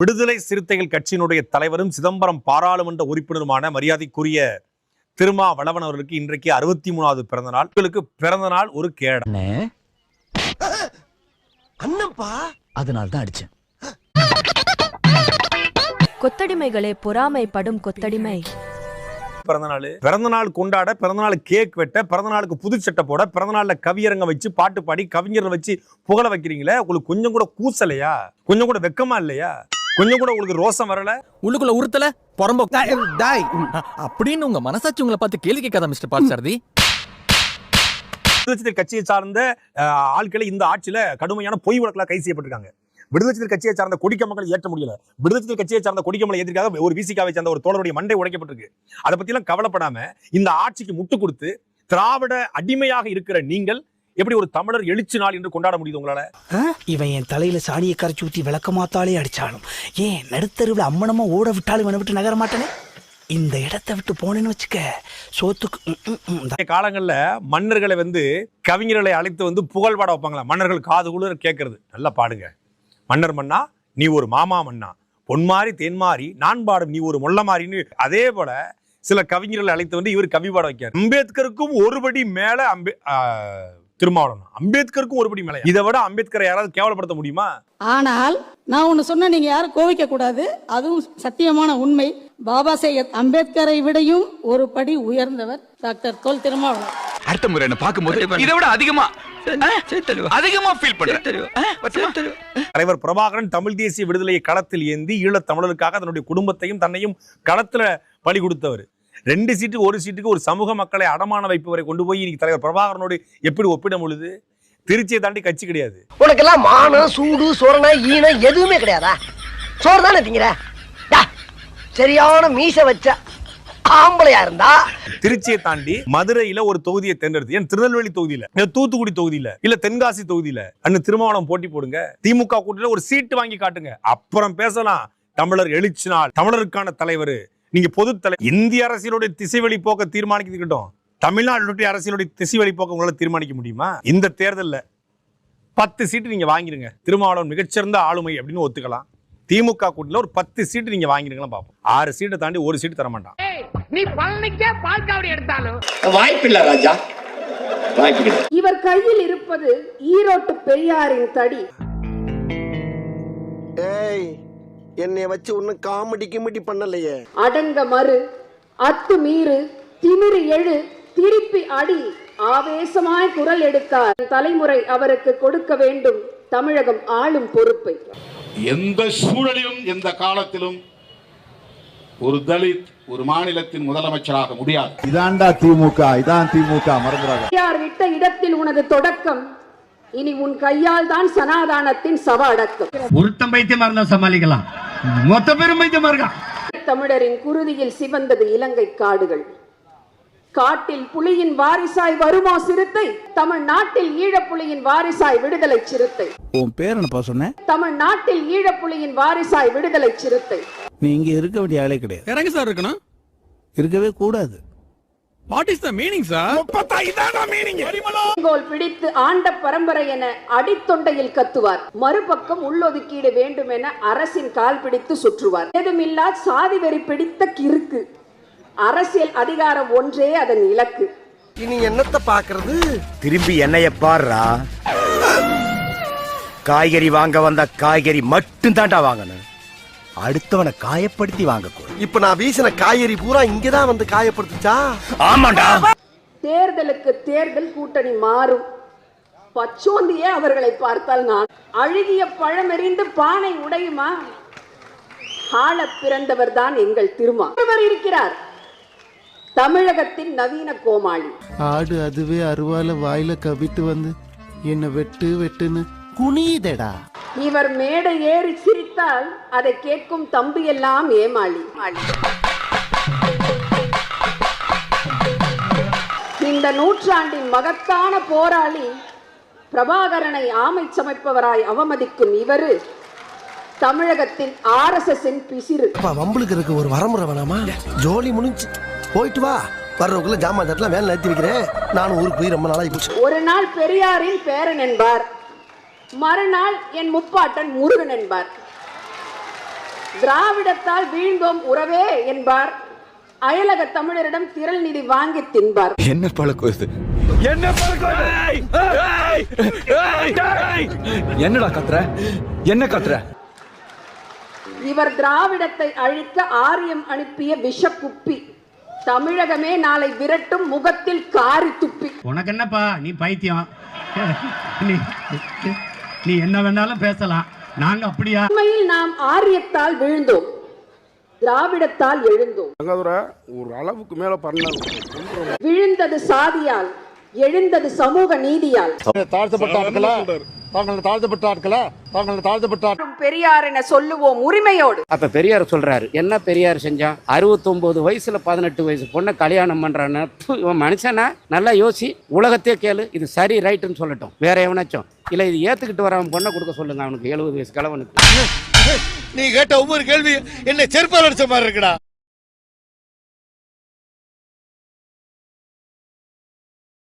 விடுதலை சிறுத்தைகள் கட்சியினுடைய தலைவரும் சிதம்பரம் பாராளுமன்ற உறுப்பினருமான மரியாதைக்குரிய திருமாவளவன் அவர்களுக்கு இன்றைக்கு 63வது பிறந்த நாள். உங்களுக்கு பிறந்த நாள் ஒரு கேட அண்ணப்பா, அதனால்தான் அடிச்சேன். கொத்தடிமைகளே பொறாமைப்படும் கொத்தடிமை. பிறந்த நாள் கொண்டாட, பிறந்த நாள் கேக் வெட்ட, பிறந்த நாளுக்கு புது சட்டை போட, பிறந்த நாள்ல கவியரங்க வச்சு பாட்டு பாடி கவிஞரை வச்சு புகழ வைக்கிறீங்களே, உங்களுக்கு கொஞ்சம் கூட கூசலையா? கொஞ்சம் கூட வெக்கமா இல்லையா? கொஞ்சம் கூட உங்களுக்கு ரோசம் வரல? உள்ளுக்குள்ள உறுத்தல பொறம்போ அப்படின்னு உங்க மனசாட்சி உங்களை பார்த்து கேள்வி கேட்காத மிஸ்டர் பார்த்தசாரதி. விடுதலை கட்சியை சார்ந்த ஆட்களை இந்த ஆட்சியில கடுமையான பொய் வழக்கில் கைது செய்யப்பட்டிருக்காங்க. விடுதலை கட்சியை சார்ந்த கொடிக்கம்பங்களை ஏற்ற முடியல. விடுதலை கட்சியை சார்ந்த கொடிக்கம்பளை ஏற்றிருக்காக ஒரு விசிகாவை சார்ந்த ஒரு தோழருடைய மண்டை உடைக்கப்பட்டிருக்கு. அதை பத்தி எல்லாம் கவலைப்படாம இந்த ஆட்சிக்கு முட்டு கொடுத்து திராவிட அடிமையாக இருக்கிற நீங்கள் எப்படி ஒரு தமிழர் எழுச்சி நாள் என்று கொண்டாட முடியுது உங்களால? இவன் என் தலையில சாணியை கரைச்சி ஊத்தி விளக்க மாத்தாலே அடிச்சாலும், ஏன் நடுத்தருவில் அம்மனமா ஓட விட்டாலும் இவனை விட்டு நகர மாட்டேனே. இந்த இடத்தை விட்டு போனேன்னு வச்சுக்க சோத்துக்கு. காலங்கள்ல மன்னர்களை கவிஞர்களை அழைத்து புகழ் பாட வைப்பாங்களா? மன்னர்கள் காது குளிர கேட்கறது, நல்லா பாடுங்க மன்னர் மன்னா, நீ ஒரு மாமா மன்னா, பொன்மாரி தேன்மாரி நான் பாடும் நீ ஒரு மொல்ல மாறின்னு. அதே போல சில கவிஞர்களை அழைத்து இவர் கவி பாட வைக்க. அம்பேத்கருக்கும் ஒருபடி மேல திருமாவளவன், அம்பேத்கருக்கும் ஒருபடி மேல. இதை விட அம்பேத்கரை யாராவது கேவலப்படுத்த முடியுமா? ஆனால் நான் ஒண்ணு சொன்ன, நீங்க யாரும் கோவிக்க கூடாது, அதுவும் சத்தியமான உண்மை. பாபா சாஹேப் அம்பேத்கரை விடையும் ஒரு படி உயர்ந்தவர் டாக்டர் தொல் திருமாவளவன். அடுத்த முறை என்ன பார்க்கும்போது இதை விட அதிகமா ஃபீல் பண்றேன். தலைவர் பிரபாகரன் தமிழ் தேசிய விடுதலையை களத்தில் ஏந்தி ஈழத் தமிழருக்காக தன்னுடைய குடும்பத்தையும் தன்னையும் களத்துல பலி கொடுத்தவர். 2 சீட்டு 1 சீட்டுக்கு ஒரு சமூக மக்களை அடமான வைப்பவரை கொண்டு போய் இன்னைக்கு தலைவர் பிரபாகரனோடு எப்படி ஒப்பிட பொழுது? திருச்சியை தாண்டி கட்சி கிடையாது. உனக்கெல்லாம் மானம் சூடு சொரணை ஈனம் எதுவுமே கிடையாதா? சோறு தானே திங்கிற? சரியான மீச வச்ச ஆம்பளையா இருந்தா திருச்சியை தாண்டி மதுரையில ஒரு தொகுதியை தேர்ந்தெடுத்து, ஏன் திருநெல்வேலி தொகுதியில, தூத்துக்குடி தொகுதியில, இல்ல தென்காசி தொகுதியில அண்ணன் திருமாவளவன் போட்டி போடுங்க. திமுக கூட்டணியில ஒரு சீட்டு வாங்கி காட்டுங்க, அப்புறம் பேசலாம். தமிழர் எழுச்சி நாள், தமிழருக்கான தலைவர், நீங்க பொது தலைவர். இந்திய அரசியலுடைய திசைவழி போக்க தீர்மானிக்கிட்டோம், தமிழ்நாட்டுடைய அரசியலுடைய திசைவழி போக்க உங்களால தீர்மானிக்க முடியுமா? இந்த தேர்தல்ல 10 சீட்டு நீங்க வாங்கிருங்க, திருமாவளவன் மிகச்சிறந்த ஆளுமை அப்படின்னு ஒத்துக்கலாம். திமுக கூட்டணியில ஒரு 10 சீட்டு நீங்க வாங்கிருக்கலாம் பாப்போம். 6 சீட்டை தாண்டி ஒரு சீட்டு தர மாட்டான். நீ பழனிக்கே பால்காவடி எடுத்தாலும் வாய்ப்பில்ல ராஜா, வாய்ப்பு. இவர் கையில் இருப்பது ஈரோட்டு பெரியாரின் தடி. என்னைய வச்சு ஒண்ணு காமெடி கிமெடி பண்ணலையே. அடங்க மறு, அத்து மீறு, திமிரு எழு, திருப்பி அடி, ஆவேசமாய் குரல் எடுத்தார். தலைமுறை அவருக்கு கொடுக்க வேண்டும் தமிழகம் ஆளும் பொறுப்பை. எந்த சூழலிலும் எந்த காலத்திலும் ஒரு தலித் ஒரு மாநிலத்தின் முதலமைச்சராக முடியாது. இதான்டா திமுக, இதான் திமுக, மறந்துடாத. யார் விட்ட இடத்தில் உனது தொடக்கம், இனி உன் கையால் தான் சனாதானத்தின் சவ அடக்கம். ஒருத்தம் பைத்தியமா இருந்தா சமாளிக்கலாம், மொத்த பேரும் பைத்தியமா இருக்கா. தமிழரின் குருதியில் சிவந்தது இலங்கை காடுகள். காட்டில் புலியின் வாரிசாய் வருமா சிறுத்தை, தமிழ்நாட்டில் ஈழப்புலியின் வாரிசாய் விடுதலை சிறுத்தை. உன் பேர் என்னப்பா சொன்ன? தமிழ்நாட்டில் ஈழப்புலியின் வாரிசாய் விடுதலை சிறுத்தை. நீ இங்க இருக்க வேண்டிய ஆளே கிடையாது. இறங்க சார் இருக்கணும், இருக்கவே கூடாது. What is the meaning sir? கோல் பிடித்து ஆண்ட பரம்பரை என அடித்தொண்டையில் கத்துவார். மறுபக்கம் உள்ளொதுக்கீடு வேண்டும் என அரசின் கால் பிடித்து சுற்றுவார். ஏதுமில்லா சாதி வெறி பிடித்த கிறுக்கு, அரசியல் அதிகாரம் ஒன்றே அதன் இலக்கு. இனி என்னத்தை பாக்குறது? திரும்பி என்னைய பாருடா. காய்கறி வாங்க வந்த காய்கறி மட்டும் தாண்டா வாங்கணும், அடுத்தவனை காயப்படுத்தி வாங்கக்கூடாது. இப்ப நான் வீசின காய்கறி பூரா இங்கதான் வந்து காயப்படுத்துச்சா? ஆமாண்டா. தேர்தலுக்கு தேர்தல் கூட்டணி மாறும். பச்சோந்தியே அவர்களை பார்த்தால் நான் அழுகிய பழமெறிந்து பானை உடையுமா? ஆள பிறந்தவர் தான் எங்கள் திருமா. ஒருவர் இருக்கிறார், தமிழகத்தின் நவீன கோமாளி. ஆடு அதுவே அருவால வாயில கவிட்டு வந்து என்ன வெட்டு வெட்டுன்னு குனியுதடா. இவர் மேடை ஏறி சிரித்தால் அதை கேட்கும் தம்பி எல்லாம் ஏமாளி. இந்த நூற்றாண்டின் மகத்தான போராளி பிரபாகரனை ஆமை சமைப்பவராய் அவமதிக்கும் இவரு தமிழகத்தின் RSSன் பிசிறு. வம்பளுக்கு இருக்க ஒரு வரமுறை வேணாமா? ஜோலி முடிஞ்சு போயிட்டு வா, வர்றவக்குள்ள ஜாமான் தட்டலாம் வேலை நிறுத்தி வைக்கிறேன். நானும் ஊருக்கு போய் ரொம்ப நாளாகி போச்சு. ஒரு நாள் பெரியாரின் பேரன் என்பார், மறுநாள் என் முப்பாட்டன் முருகன் என்பார். திராவிடத்தால் வீழ்ந்தோம் உறவே என்பார். அயலக தமிழரிடம் திரள் நிதி வாங்கி தின்பார். என்ன பழக்கம் இது? என்ன பழக்கம்? என்னடா கத்துற? என்ன கத்துற? இவர் திராவிடத்தை அழிக்க ஆரியம் அனுப்பிய விஷக்குப்பி. தமிழகமே நாளை விரட்டும் முகத்தில் காரி துப்பி. உனக்கு என்னப்பா, நீ பைத்தியம். நீ என்ன வேணாலும் பேசலாம், நாங்க அப்படியா? உண்மையில் நாம் ஆரியத்தால் வீழ்ந்தோம், திராவிடத்தால் எழுந்தோம். ஒரு அளவுக்கு மேல விழுந்தது சாதியால், எழுந்தது சமூக நீதியால். பெரியார் என சொல்லுவோம் உரிமையோடு. அப்ப பெரியார் சொல்றாரு, என்ன பெரியார் செஞ்சான்? 69 வயசுல 18 வயசு பொண்ணை கல்யாணம் பண்றான்னு. இவன் மனுஷனா? நல்லா யோசி, உலகத்தையே கேளு, இது சரி ரைட்டுன்னு சொல்லட்டும். வேற எவனாச்சும் இல்ல இது ஏத்துக்கிட்டு வர அவன் பொண்ணை கொடுக்க சொல்லுங்க அவனுக்கு, 70 வயசு கிழவனுக்கு. நீ கேட்ட ஒவ்வொரு கேள்வி என்ன செருப்பால் அடிச்ச மாதிரி இருக்குடா.